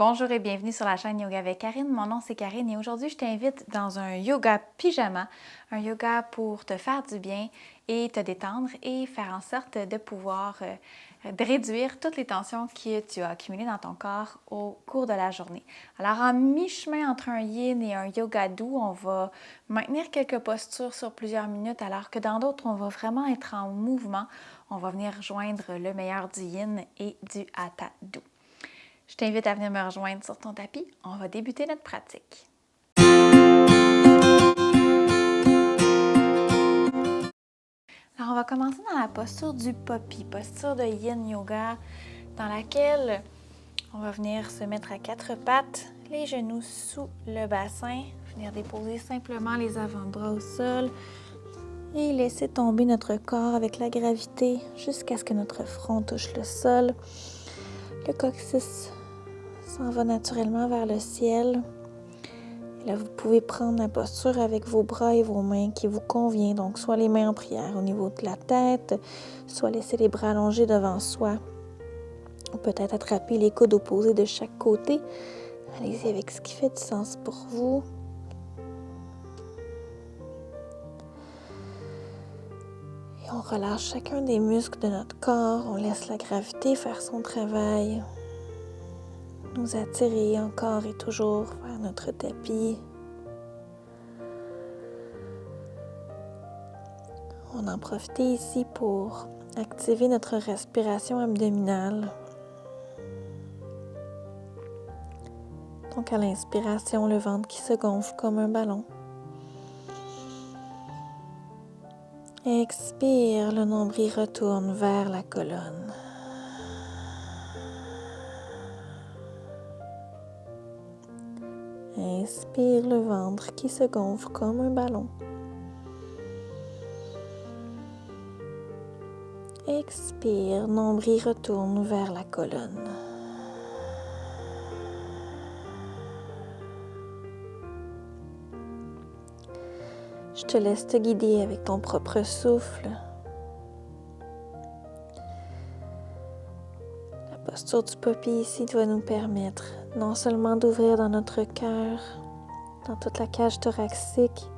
Bonjour et bienvenue sur la chaîne Yoga avec Karine. Mon nom c'est Karine et aujourd'hui je t'invite dans un yoga pyjama, un yoga pour te faire du bien et te détendre et faire en sorte de pouvoir de réduire toutes les tensions que tu as accumulées dans ton corps au cours de la journée. Alors en mi-chemin entre un yin et un yoga doux, on va maintenir quelques postures sur plusieurs minutes alors que dans d'autres on va vraiment être en mouvement. On va venir rejoindre le meilleur du yin et du hatha doux. Je t'invite à venir me rejoindre sur ton tapis. On va débuter notre pratique. Alors, on va commencer dans la posture du poppy, posture de yin yoga, dans laquelle on va venir se mettre à quatre pattes, les genoux sous le bassin, venir déposer simplement les avant-bras au sol et laisser tomber notre corps avec la gravité jusqu'à ce que notre front touche le sol. Le coccyx s'en va naturellement vers le ciel. Et là, vous pouvez prendre la posture avec vos bras et vos mains qui vous convient. Donc, soit les mains en prière au niveau de la tête, soit laisser les bras allongés devant soi. Ou peut-être attraper les coudes opposés de chaque côté. Allez-y avec ce qui fait du sens pour vous. Et on relâche chacun des muscles de notre corps. On laisse la gravité faire son travail. Nous attirer encore et toujours vers notre tapis. On en profite ici pour activer notre respiration abdominale. Donc à l'inspiration, le ventre qui se gonfle comme un ballon. Expire, le nombril retourne vers la colonne. Inspire, le ventre qui se gonfle comme un ballon. Expire, nombril retourne vers la colonne. Je te laisse te guider avec ton propre souffle. La posture du poppy ici doit nous permettre non seulement d'ouvrir dans notre cœur, dans toute la cage thoracique,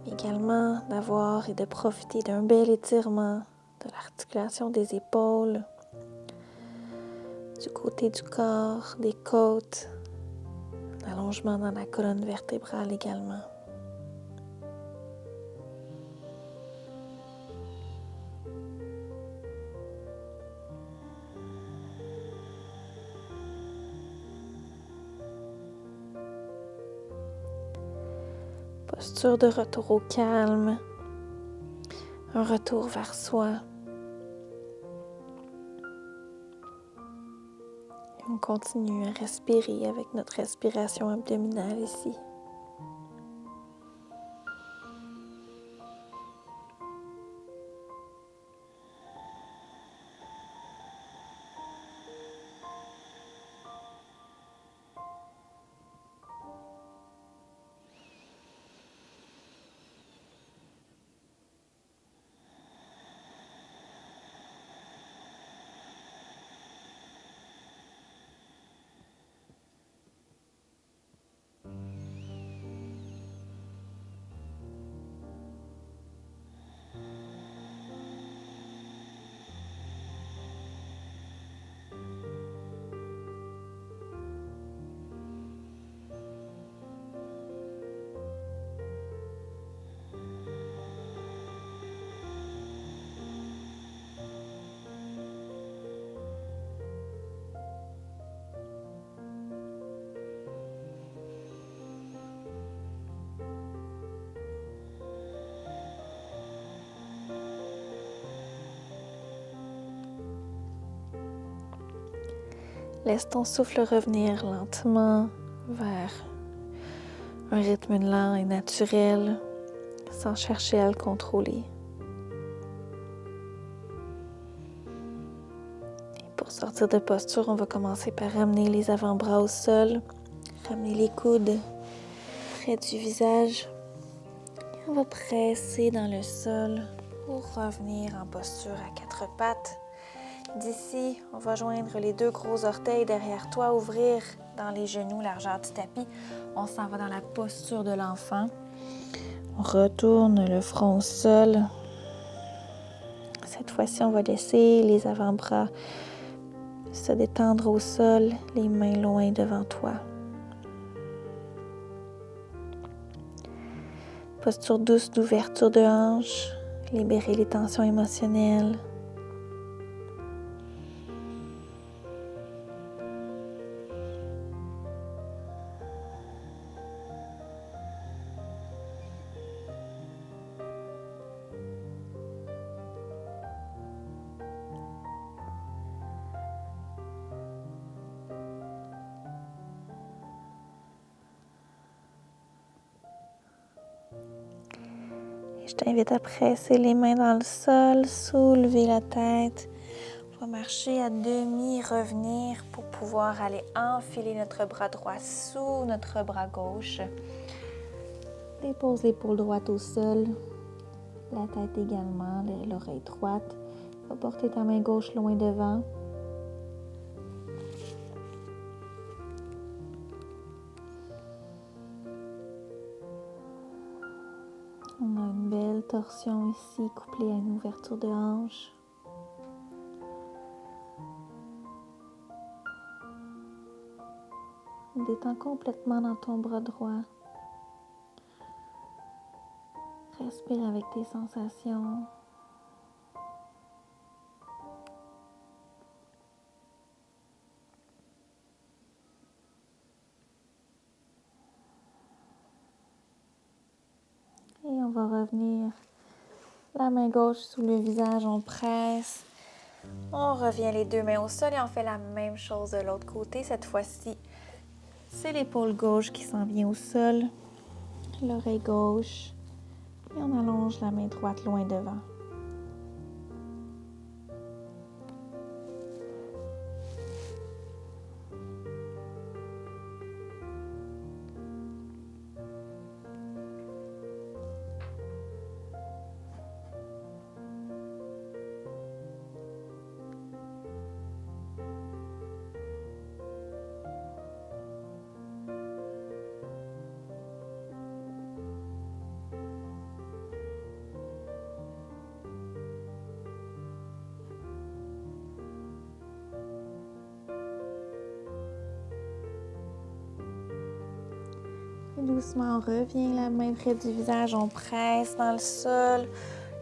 mais également d'avoir et de profiter d'un bel étirement de l'articulation des épaules, du côté du corps, des côtes, l'allongement dans la colonne vertébrale également. Posture de retour au calme, un retour vers soi. Et on continue à respirer avec notre respiration abdominale ici. Laisse ton souffle revenir lentement vers un rythme lent et naturel, sans chercher à le contrôler. Et pour sortir de posture, on va commencer par ramener les avant-bras au sol, ramener les coudes près du visage. Et on va presser dans le sol pour revenir en posture à quatre pattes. D'ici, on va joindre les 2 gros orteils derrière toi, ouvrir dans les genoux, largeur du tapis. On s'en va dans la posture de l'enfant. On retourne le front au sol. Cette fois-ci, on va laisser les avant-bras se détendre au sol, les mains loin devant toi. Posture douce d'ouverture de hanche, libérer les tensions émotionnelles. Je t'invite à presser les mains dans le sol, soulever la tête. On va marcher à demi, revenir pour pouvoir aller enfiler notre bras droit sous notre bras gauche. Dépose l'épaule droite au sol, la tête également, l'oreille droite. Va porter ta main gauche loin devant. On a une belle torsion ici, couplée à une ouverture de hanche. Détends complètement dans ton bras droit. Respire avec tes sensations. Et on va revenir. La main gauche sous le visage, on presse. On revient les 2 mains au sol et on fait la même chose de l'autre côté. Cette fois-ci, c'est l'épaule gauche qui s'en vient au sol, l'oreille gauche, et on allonge la main droite loin devant. Et doucement, on revient la main près du visage, on presse dans le sol.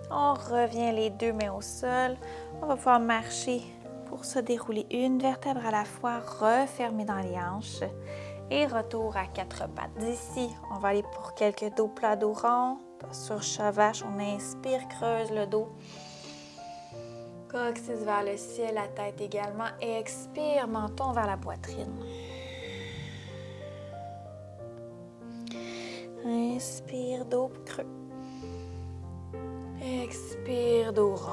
On revient les 2 mains au sol. On va pouvoir marcher pour se dérouler une vertèbre à la fois, refermer dans les hanches. Et retour à 4 pattes. D'ici, on va aller pour quelques dos plats, dos rond. Sur chat vache, on inspire, creuse le dos. Coccyx vers le ciel, la tête également. Et expire, menton vers la poitrine. Inspire, dos creux. Expire, dos rond.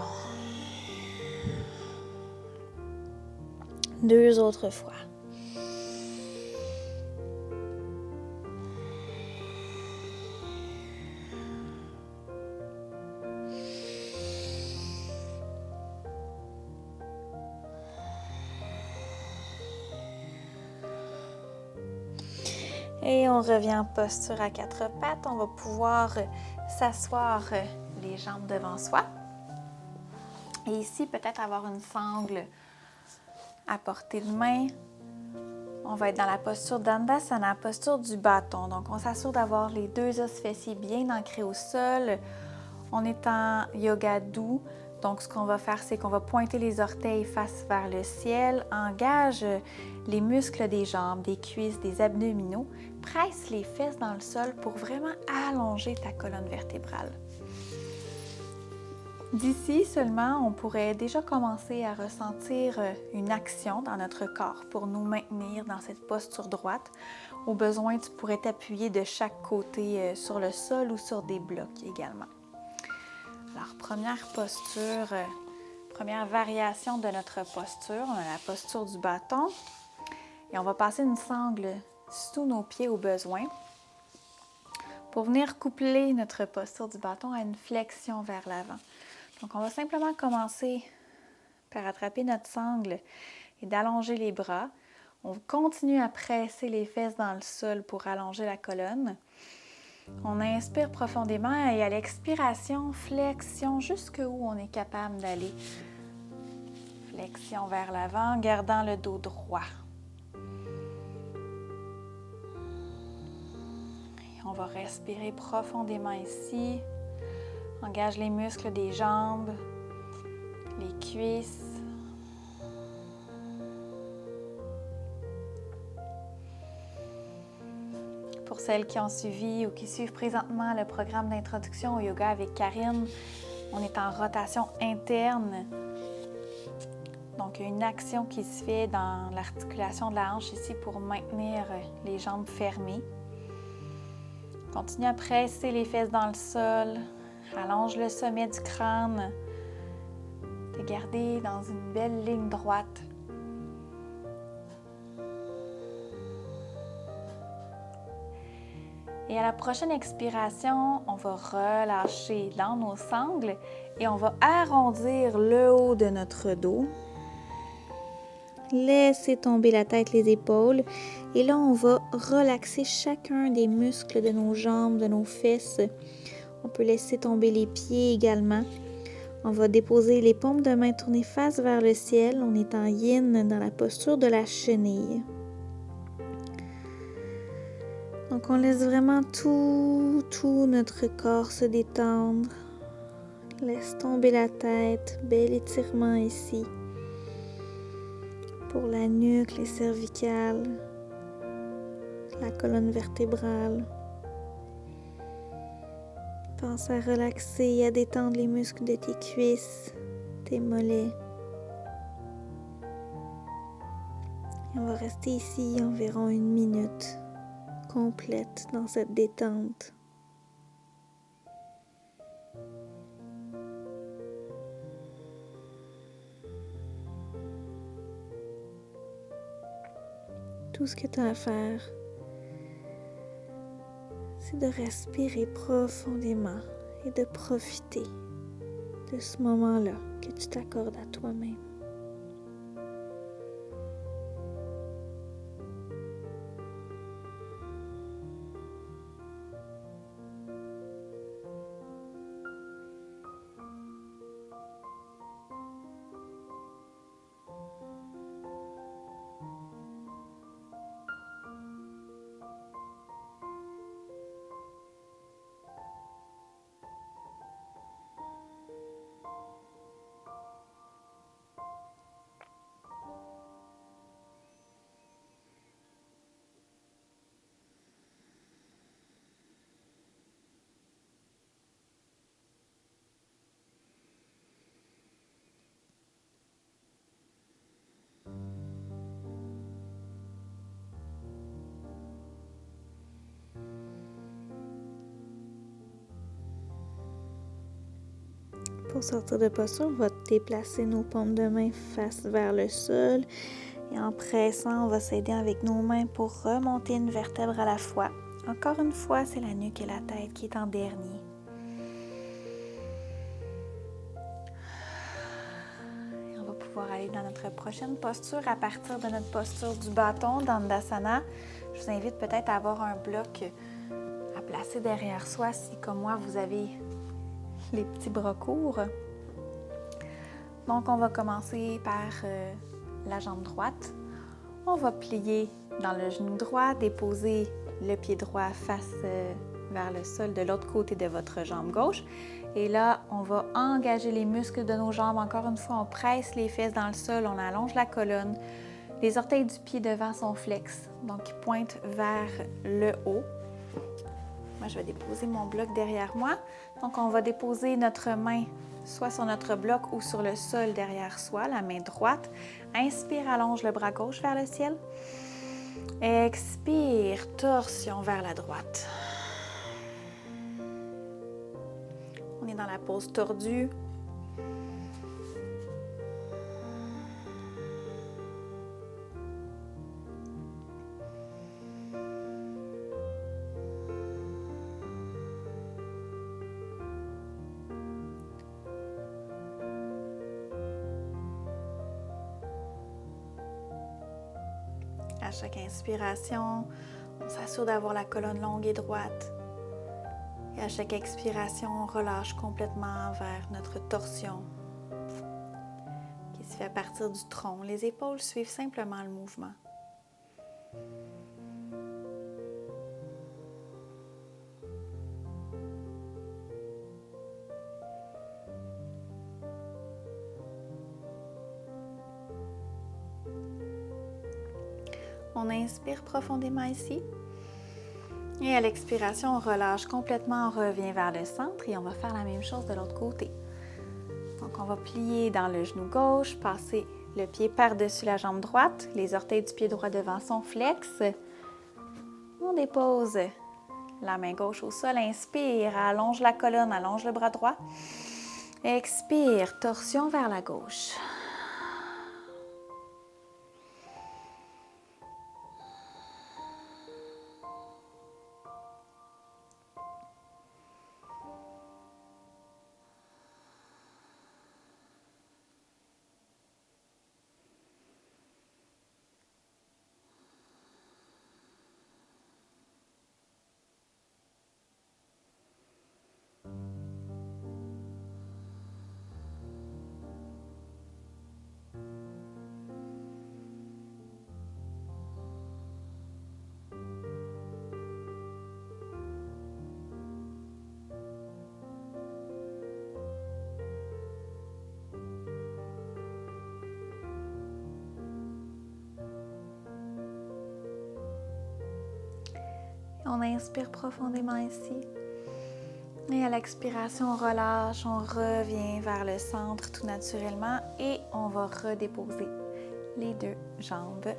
2 autres fois. Et on revient en posture à 4 pattes. On va pouvoir s'asseoir les jambes devant soi. Et ici, peut-être avoir une sangle à portée de main. On va être dans la posture d'Andasana, la posture du bâton. Donc, on s'assure d'avoir les 2 os fessiers bien ancrés au sol. On est en yoga doux. Donc, ce qu'on va faire, c'est qu'on va pointer les orteils face vers le ciel. Engage les muscles des jambes, des cuisses, des abdominaux. Presse les fesses dans le sol pour vraiment allonger ta colonne vertébrale. D'ici seulement, on pourrait déjà commencer à ressentir une action dans notre corps pour nous maintenir dans cette posture droite. Au besoin, tu pourrais t'appuyer de chaque côté sur le sol ou sur des blocs également. Alors, première posture, première variation de notre posture, on a la posture du bâton et on va passer une sangle sous nos pieds au besoin pour venir coupler notre posture du bâton à une flexion vers l'avant. Donc, on va simplement commencer par attraper notre sangle et d'allonger les bras. On continue à presser les fesses dans le sol pour allonger la colonne. On inspire profondément et à l'expiration, flexion jusqu'où on est capable d'aller. Flexion vers l'avant, gardant le dos droit. Et on va respirer profondément ici. Engage les muscles des jambes, les cuisses. Pour celles qui ont suivi ou qui suivent présentement le programme d'introduction au yoga avec Karine, on est en rotation interne. Donc, il y a une action qui se fait dans l'articulation de la hanche ici pour maintenir les jambes fermées. Continue à presser les fesses dans le sol. Allonge le sommet du crâne. Te garder dans une belle ligne droite. Et à la prochaine expiration, on va relâcher dans nos sangles et on va arrondir le haut de notre dos. Laissez tomber la tête, les épaules. Et là, on va relaxer chacun des muscles de nos jambes, de nos fesses. On peut laisser tomber les pieds également. On va déposer les paumes de main tournées face vers le ciel. On est en yin dans la posture de la chenille. Donc, on laisse vraiment tout notre corps se détendre. Laisse tomber la tête. Bel étirement ici. Pour la nuque, les cervicales, la colonne vertébrale. Pense à relaxer et à détendre les muscles de tes cuisses, tes mollets. Et on va rester ici environ 1 minute complète dans cette détente. Tout ce que tu as à faire, c'est de respirer profondément et de profiter de ce moment-là que tu t'accordes à toi-même. Pour sortir de posture, on va déplacer nos paumes de main face vers le sol. Et en pressant, on va s'aider avec nos mains pour remonter une vertèbre à la fois. Encore une fois, c'est la nuque et la tête qui est en dernier. Et on va pouvoir aller dans notre prochaine posture à partir de notre posture du bâton dans Dandasana. Je vous invite peut-être à avoir un bloc à placer derrière soi si, comme moi, vous avez les petits bras courts. Donc, on va commencer par la jambe droite. On va plier dans le genou droit, déposer le pied droit face vers le sol de l'autre côté de votre jambe gauche. Et là, on va engager les muscles de nos jambes. Encore une fois, on presse les fesses dans le sol, on allonge la colonne. Les orteils du pied devant sont flex, donc ils pointent vers le haut. Moi, je vais déposer mon bloc derrière moi. Donc, on va déposer notre main soit sur notre bloc ou sur le sol derrière soi, la main droite. Inspire, allonge le bras gauche vers le ciel. Expire, torsion vers la droite. On est dans la pose tordue. chaque inspiration, on s'assure d'avoir la colonne longue et droite. Et à chaque expiration, on relâche complètement vers notre torsion qui se fait à partir du tronc. Les épaules suivent simplement le mouvement. On inspire profondément ici. Et à l'expiration, on relâche complètement, on revient vers le centre et on va faire la même chose de l'autre côté. Donc, on va plier dans le genou gauche, passer le pied par-dessus la jambe droite. Les orteils du pied droit devant sont flex. On dépose la main gauche au sol. Inspire, allonge la colonne, allonge le bras droit. Expire, torsion vers la gauche. On inspire profondément ici. Et à l'expiration, on relâche, on revient vers le centre tout naturellement et on va redéposer les deux jambes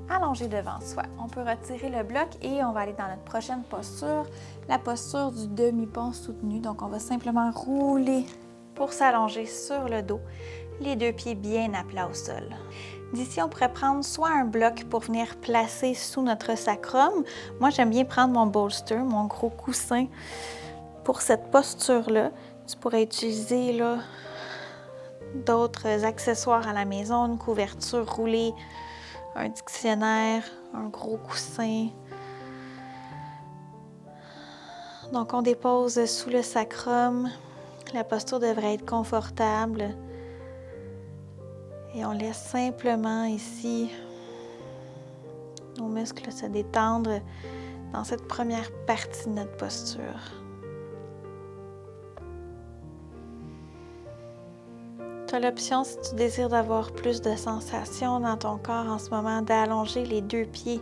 allongées devant soi. On peut retirer le bloc et on va aller dans notre prochaine posture, la posture du demi-pont soutenu. Donc, on va simplement rouler pour s'allonger sur le dos, les deux pieds bien à plat au sol. D'ici, on pourrait prendre soit un bloc pour venir placer sous notre sacrum. Moi, j'aime bien prendre mon bolster, mon gros coussin pour cette posture-là. Tu pourrais utiliser là, d'autres accessoires à la maison, une couverture roulée, un dictionnaire, un gros coussin. Donc, on dépose sous le sacrum. La posture devrait être confortable. Et on laisse simplement ici nos muscles se détendre dans cette première partie de notre posture. Tu as l'option, si tu désires d'avoir plus de sensations dans ton corps en ce moment, d'allonger les deux pieds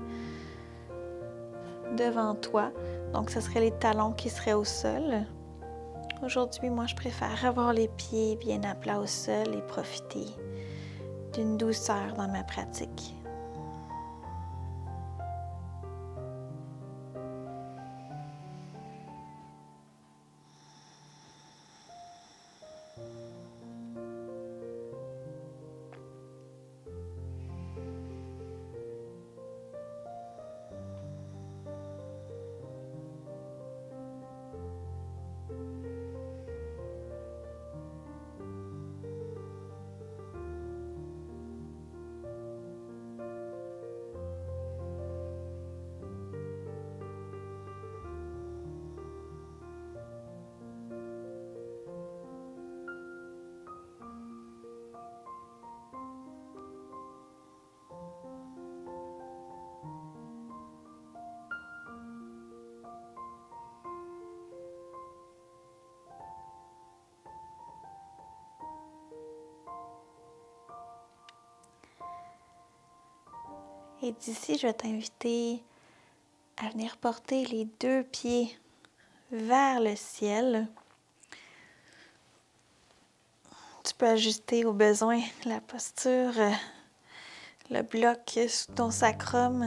devant toi. Donc, ce serait les talons qui seraient au sol. Aujourd'hui, moi, je préfère avoir les pieds bien à plat au sol et profiter d'une douceur dans ma pratique. Et d'ici, je vais t'inviter à venir porter les deux pieds vers le ciel. Tu peux ajuster au besoin la posture, le bloc sous ton sacrum.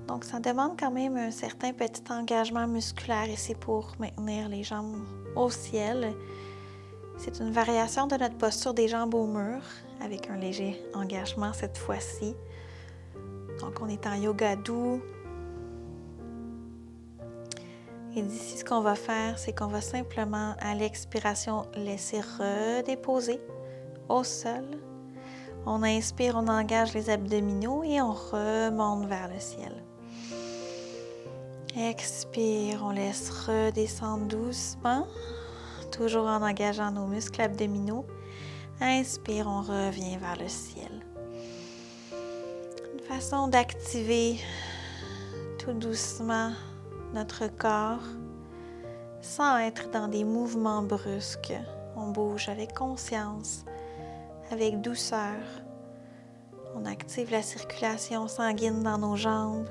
Donc, ça demande quand même un certain petit engagement musculaire et c'est pour maintenir les jambes au ciel. C'est une variation de notre posture des jambes au mur avec un léger engagement cette fois-ci. Donc, on est en yoga doux. Et d'ici, ce qu'on va faire, c'est qu'on va simplement, à l'expiration, laisser redéposer au sol. On inspire, on engage les abdominaux et on remonte vers le ciel. Expire, on laisse redescendre doucement, toujours en engageant nos muscles abdominaux. Inspire, on revient vers le ciel. Une façon d'activer tout doucement notre corps sans être dans des mouvements brusques. On bouge avec conscience, avec douceur. On active la circulation sanguine dans nos jambes.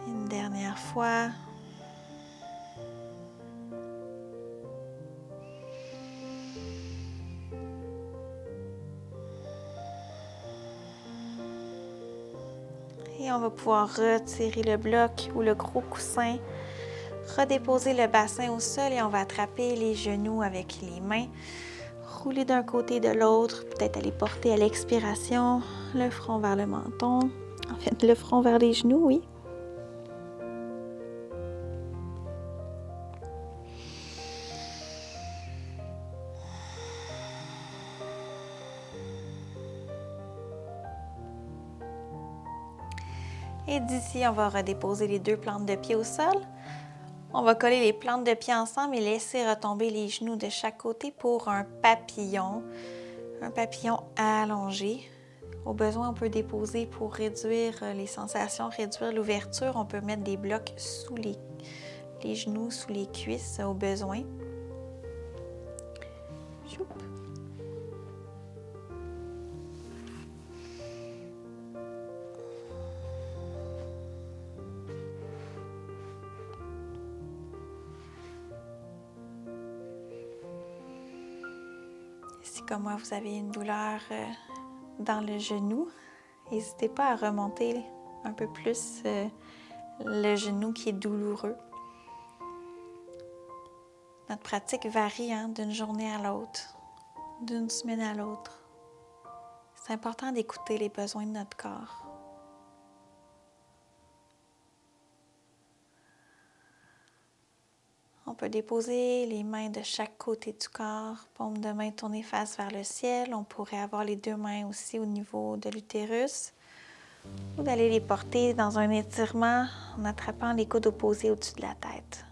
Une dernière fois. Et on va pouvoir retirer le bloc ou le gros coussin, redéposer le bassin au sol et on va attraper les genoux avec les mains, rouler d'un côté et de l'autre, peut-être aller porter à l'expiration le front vers le menton, en fait le front vers les genoux, oui. Et d'ici, on va redéposer les deux plantes de pied au sol. On va coller les plantes de pied ensemble et laisser retomber les genoux de chaque côté pour un papillon allongé. Au besoin, on peut déposer pour réduire les sensations, réduire l'ouverture. On peut mettre des blocs sous les genoux, sous les cuisses au besoin. Choup. Si comme moi, vous avez une douleur dans le genou, n'hésitez pas à remonter un peu plus le genou qui est douloureux. Notre pratique varie d'une journée à l'autre, d'une semaine à l'autre. C'est important d'écouter les besoins de notre corps. On peut déposer les mains de chaque côté du corps, paume de main tournée face vers le ciel. On pourrait avoir les deux mains aussi au niveau de l'utérus ou d'aller les porter dans un étirement en attrapant les coudes opposés au-dessus de la tête.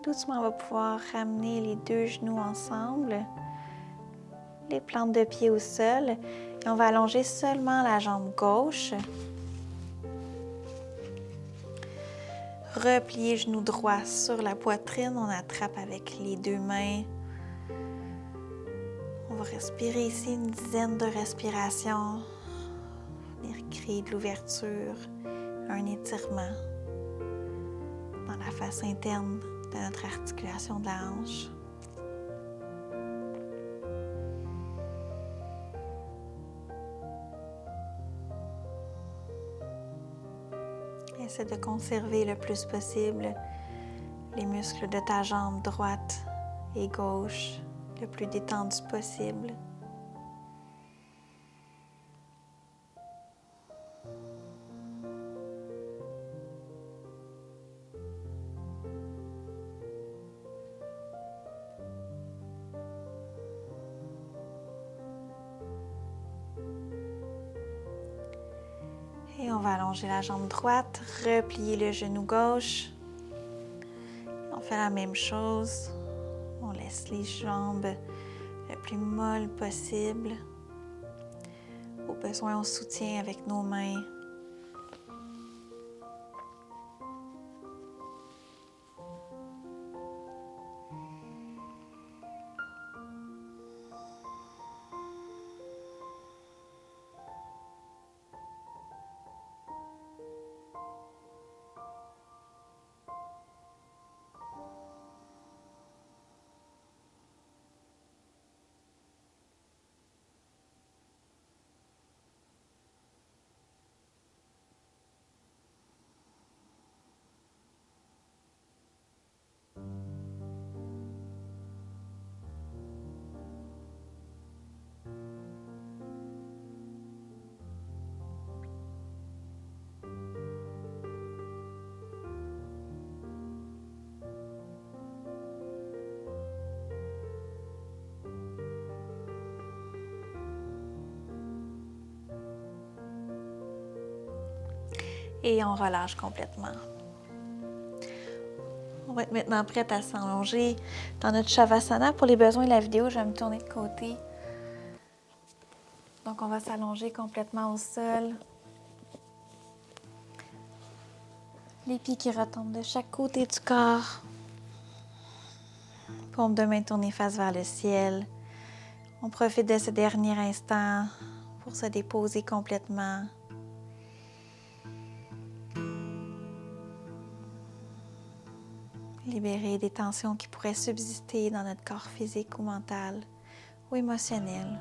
Doucement, on va pouvoir ramener les deux genoux ensemble, les plantes de pied au sol. Et on va allonger seulement la jambe gauche. Replier genou droit sur la poitrine. On attrape avec les deux mains. On va respirer ici une dizaine de respirations. Venir créer de l'ouverture, un étirement dans la face interne de notre articulation de la hanche. Essaie de conserver le plus possible les muscles de ta jambe droite et gauche le plus détendus possible. Et on va allonger la jambe droite, replier le genou gauche fait la même chose. On laisse les jambes le plus molles possible. Au besoin, on soutient avec nos mains. Et on relâche complètement. On va être maintenant prête à s'allonger dans notre Shavasana. Pour les besoins de la vidéo, je vais me tourner de côté. Donc, on va s'allonger complètement au sol. Les pieds qui retombent de chaque côté du corps. Paume de main tournée face vers le ciel. On profite de ce dernier instant pour se déposer complètement. Libérer des tensions qui pourraient subsister dans notre corps physique ou mental ou émotionnel.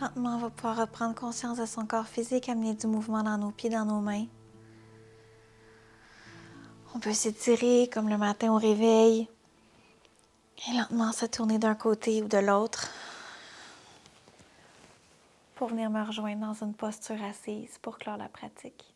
Lentement, on va pouvoir reprendre conscience de son corps physique, amener du mouvement dans nos pieds, dans nos mains. On peut s'étirer comme le matin au réveil et lentement se tourner d'un côté ou de l'autre pour venir me rejoindre dans une posture assise pour clore la pratique.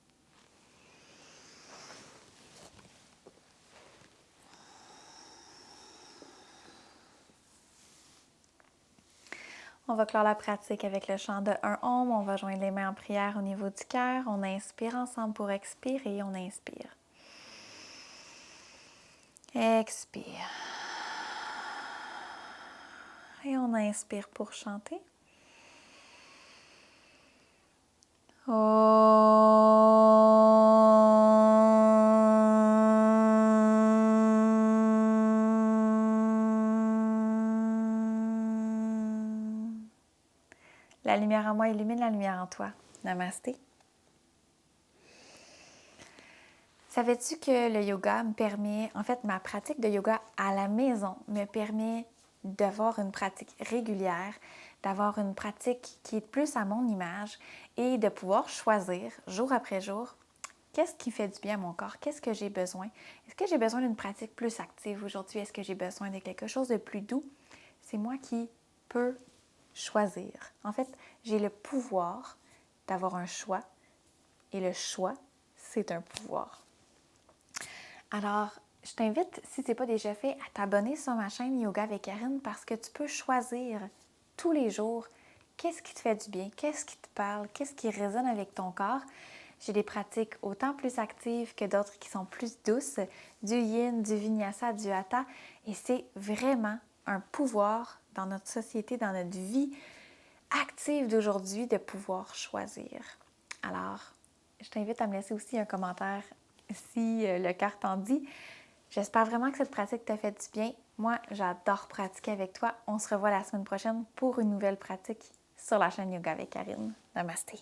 On va clore la pratique avec le chant de un Om. On va joindre les mains en prière au niveau du cœur. On inspire ensemble pour expirer. On inspire. Expire. Et on inspire pour chanter. La lumière en moi illumine la lumière en toi. Namasté. Savais-tu que le yoga me permet, en fait, ma pratique de yoga à la maison me permet d'avoir une pratique régulière, d'avoir une pratique qui est plus à mon image et de pouvoir choisir jour après jour qu'est-ce qui fait du bien à mon corps, qu'est-ce que j'ai besoin. Est-ce que j'ai besoin d'une pratique plus active aujourd'hui? Est-ce que j'ai besoin de quelque chose de plus doux? C'est moi qui peux choisir. En fait, j'ai le pouvoir d'avoir un choix et le choix, c'est un pouvoir. Alors, je t'invite, si ce n'est pas déjà fait, à t'abonner sur ma chaîne Yoga avec Karine parce que tu peux choisir tous les jours qu'est-ce qui te fait du bien, qu'est-ce qui te parle, qu'est-ce qui résonne avec ton corps. J'ai des pratiques autant plus actives que d'autres qui sont plus douces, du yin, du vinyasa, du hatha, et c'est vraiment un pouvoir dans notre société, dans notre vie active d'aujourd'hui de pouvoir choisir. Alors, je t'invite à me laisser aussi un commentaire si le cœur t'en dit. J'espère vraiment que cette pratique t'a fait du bien. Moi, j'adore pratiquer avec toi. On se revoit la semaine prochaine pour une nouvelle pratique sur la chaîne Yoga avec Karine. Namasté.